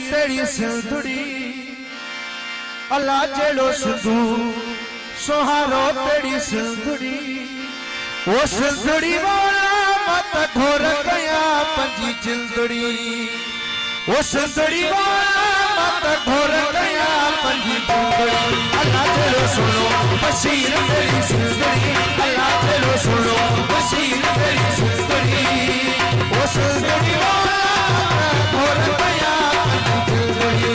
तेरी सिंधुड़ी अल्लाह जेड़ो सिंधु सुहारो तेरी सिंधुड़ी वो सिंधुड़ी वाला मत घोर गया पंजी जिंदड़ी वो सिंधुड़ी वाला मत घोर गया पंजी जिंदड़ी अल्लाह जेड़ो सुनो बशीर तेरी सिंधुड़ी अल्लाह जेड़ो सुनो बशीर तेरी सिंधुड़ी वो सिंधुड़ी वाला घोर गया पंजी जिंदड़ी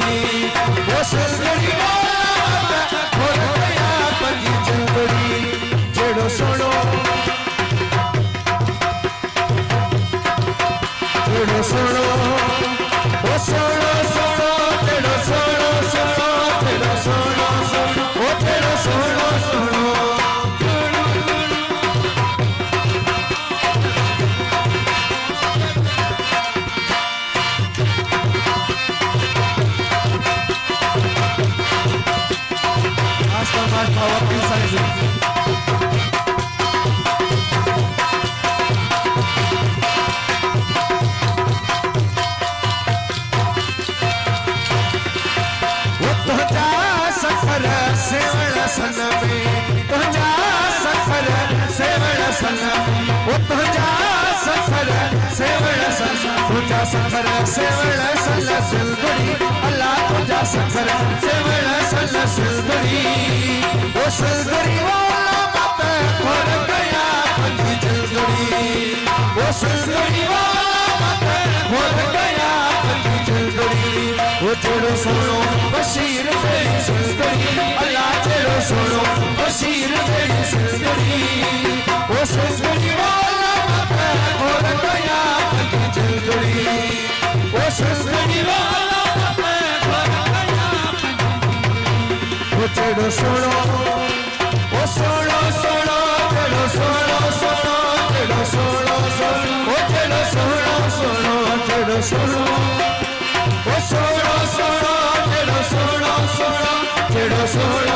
वो सिंधुड़ी वाला घोर गया पंजी जिंदड़ी जेड़ो सुनो जेड़ो सुनो ओ सुनो सुनो जेड़ो सुनो सुनो जेड़ो सुनो सुनो ओ जेड़ो सुनो सुनो hasta más power inside सफर सेवण सन में तुझा सफर सेवण सन वो तुझा सफर सेवण सन तुझा सफर सेवण सन सिंधुड़ी अल्लाह तुझा सफर सेवण सन सिंधुड़ी वो सिंधुड़ी वाला मत घोर गया पंजी जिंदड़ी वो सिंधुड़ी वाला मत घोर गया पंजी जिंदड़ी वो जेड़ो सुनो बशीर तेरी सिंधुड़ी अल्लाह जेड़ो सुनो बशीर तेरी सिंधुड़ी वो सिंधुड़ी वाला मत घोर गया पंजी जिंदड़ी वो सिंधुड़ी वाला मत घोर गया वो जेड़ो सुनो वो सुनो सुनो जेड़ो सुनो सुनो जेड़ो सुनो सुनो वो जेड़ो सुनो सुनो जेड़ो सुनो वो सुनो सुनो जेड़ो सुनो सुनो जेड़ो सुनो